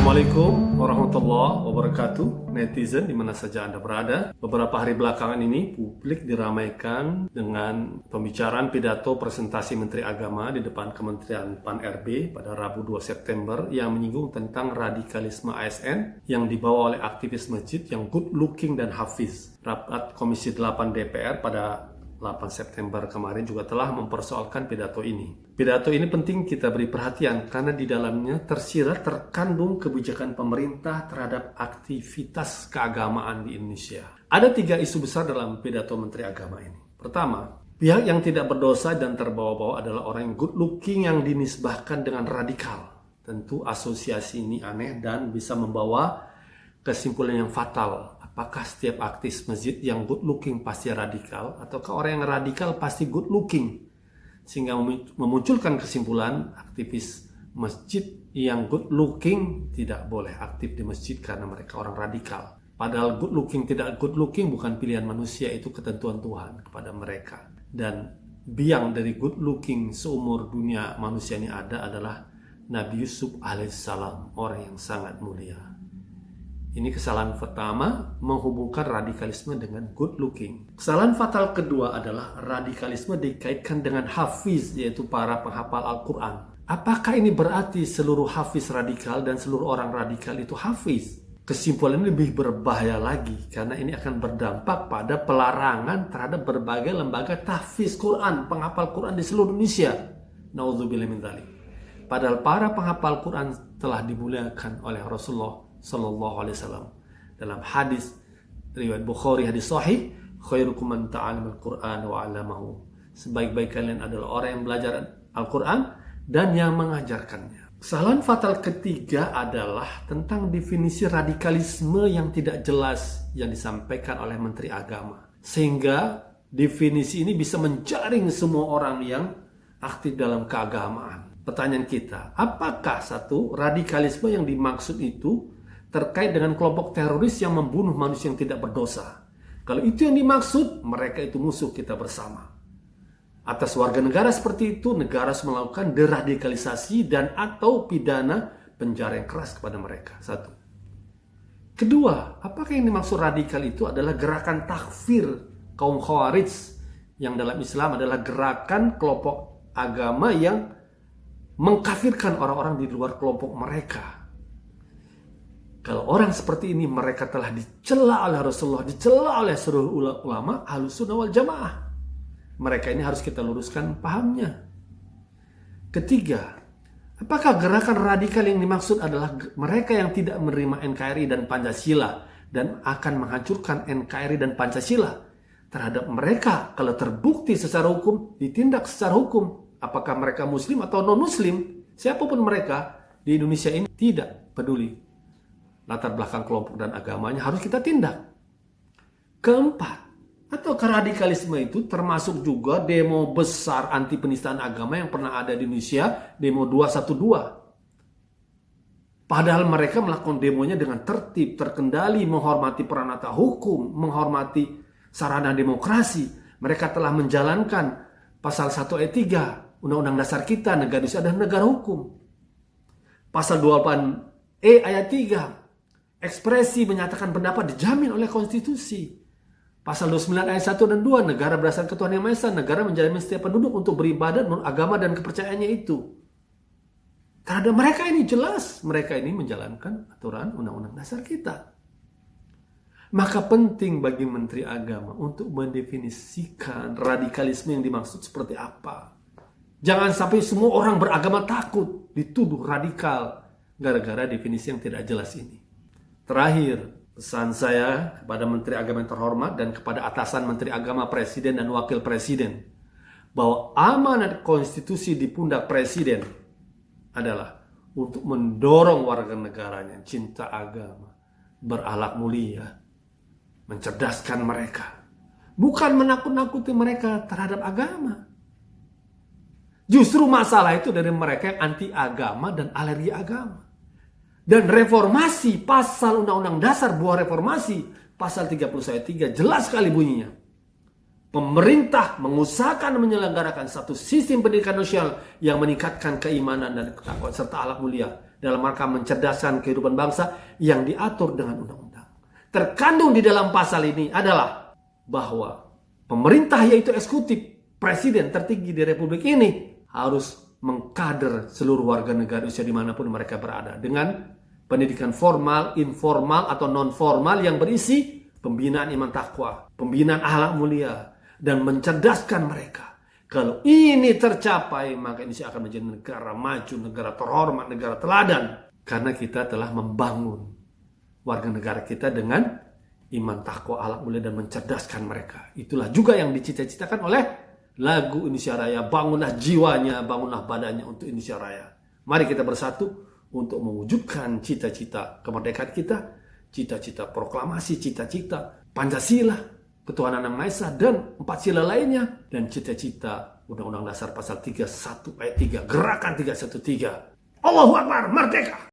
Assalamualaikum warahmatullahi wabarakatuh, netizen di mana saja Anda berada. Beberapa hari belakangan ini publik diramaikan dengan pembicaraan pidato presentasi Menteri Agama di depan Kementerian Pan-RB pada Rabu 2 September yang menyinggung tentang radikalisme ASN yang dibawa oleh aktivis masjid yang good looking dan hafiz. Rapat Komisi 8 DPR pada 8 September kemarin juga telah mempersoalkan pidato ini. Pidato ini penting kita beri perhatian karena di dalamnya terkandung kebijakan pemerintah terhadap aktivitas keagamaan di Indonesia. Ada 3 isu besar dalam pidato Menteri Agama ini. Pertama, pihak yang tidak berdosa dan terbawa-bawa adalah orang yang good looking yang dinisbahkan dengan radikal. Tentu asosiasi ini aneh dan bisa membawa kesimpulan yang fatal. Apakah setiap aktivis masjid yang good looking pasti radikal, ataukah orang yang radikal pasti good looking? Sehingga memunculkan kesimpulan aktivis masjid yang good looking tidak boleh aktif di masjid karena mereka orang radikal. Padahal good looking tidak good looking bukan pilihan manusia, itu ketentuan Tuhan kepada mereka. Dan biang dari good looking seumur dunia manusia ini adalah Nabi Yusuf alaihissalam, orang yang sangat mulia. Ini kesalahan pertama, menghubungkan radikalisme dengan good looking. Kesalahan fatal kedua adalah radikalisme dikaitkan dengan hafiz, yaitu para penghafal Al-Quran. Apakah ini berarti seluruh hafiz radikal dan seluruh orang radikal itu hafiz? Kesimpulan ini lebih berbahaya lagi, karena ini akan berdampak pada pelarangan terhadap berbagai lembaga tahfiz Quran, penghafal Quran di seluruh Indonesia. Nauzubillah min dzalik. Padahal para penghafal Quran telah dimuliakan oleh Rasulullah Sallallahu Alaihi Wasallam dalam hadis riwayat Bukhari, hadis sahih, khairukum man ta'allama al-Quran wa 'allamahu. Sebaik-baik kalian adalah orang yang belajar Al-Quran dan yang mengajarkannya. Kesalahan fatal ketiga adalah tentang definisi radikalisme yang tidak jelas yang disampaikan oleh Menteri Agama, sehingga definisi ini bisa menjaring semua orang yang aktif dalam keagamaan. Pertanyaan kita, apakah satu radikalisme yang dimaksud itu terkait dengan kelompok teroris yang membunuh manusia yang tidak berdosa? Kalau itu yang dimaksud, mereka itu musuh kita bersama. Atas warga negara seperti itu, negara harus melakukan deradikalisasi dan atau pidana penjara yang keras kepada mereka. Satu. Kedua, apakah yang dimaksud radikal itu adalah gerakan takfir kaum Khawarij, yang dalam Islam adalah gerakan kelompok agama yang mengkafirkan orang-orang di luar kelompok mereka. Kalau orang seperti ini, mereka telah dicela oleh Rasulullah, dicela oleh seluruh ulama Ahlussunnah wal Jamaah. Mereka ini harus kita luruskan pahamnya. Ketiga, apakah gerakan radikal yang dimaksud adalah mereka yang tidak menerima NKRI dan Pancasila dan akan menghancurkan NKRI dan Pancasila? Terhadap mereka, kalau terbukti secara hukum, ditindak secara hukum. Apakah mereka muslim atau non-muslim, siapapun mereka di Indonesia ini, tidak peduli latar belakang kelompok dan agamanya, harus kita tindak. Keempat, ataukah radikalisme itu termasuk juga demo besar anti penistaan agama yang pernah ada di Indonesia, demo 212. Padahal mereka melakukan demonya dengan tertib, terkendali, menghormati peranata hukum, menghormati sarana demokrasi. Mereka telah menjalankan pasal 1 ayat 3 Undang-Undang Dasar kita, negara Indonesia adalah negara hukum. Pasal 28E ayat 3, ekspresi menyatakan pendapat dijamin oleh konstitusi. Pasal 29 ayat 1 dan 2, negara berdasarkan ketuhanan yang Maha Esa, negara menjamin setiap penduduk untuk beribadat menurut agama dan kepercayaannya itu. Terhadap mereka ini jelas, mereka ini menjalankan aturan undang-undang dasar kita. Maka penting bagi Menteri Agama untuk mendefinisikan radikalisme yang dimaksud seperti apa. Jangan sampai semua orang beragama takut dituduh radikal gara-gara definisi yang tidak jelas ini. Terakhir, pesan saya kepada Menteri Agama yang terhormat dan kepada atasan Menteri Agama, Presiden dan Wakil Presiden, bahwa amanat konstitusi di pundak Presiden adalah untuk mendorong warga negaranya cinta agama, berakhlak mulia, mencerdaskan mereka, bukan menakut-nakuti mereka terhadap agama. Justru masalah itu dari mereka yang anti agama dan alergi agama. Dan reformasi, pasal Undang-Undang Dasar, buah reformasi, pasal 31 ayat 3, jelas sekali bunyinya. pemerintah mengusahakan menyelenggarakan satu sistem pendidikan nasional yang meningkatkan keimanan dan ketakwaan serta akhlak mulia dalam rangka mencerdaskan kehidupan bangsa yang diatur dengan undang-undang. Terkandung di dalam pasal ini adalah bahwa pemerintah, yaitu eksekutif, presiden tertinggi di Republik ini, harus mengkader seluruh warga negara Indonesia dimanapun mereka berada dengan pendidikan formal, informal, atau non-formal yang berisi pembinaan iman takwa, pembinaan akhlak mulia, dan mencerdaskan mereka. Kalau ini tercapai, maka Indonesia akan menjadi negara maju, negara terhormat, negara teladan. Karena kita telah membangun warga negara kita dengan iman takwa, akhlak mulia, dan mencerdaskan mereka. Itulah juga yang dicita-citakan oleh lagu Indonesia Raya. Bangunlah jiwanya, bangunlah badannya untuk Indonesia Raya. Mari kita bersatu untuk mewujudkan cita-cita kemerdekaan kita, cita-cita proklamasi, cita-cita Pancasila, ketuhanan Yang Maha Esa, dan 4 sila lainnya, dan cita-cita Undang-Undang Dasar Pasal 31 ayat 3, Gerakan 313. Allahu Akbar, merdeka!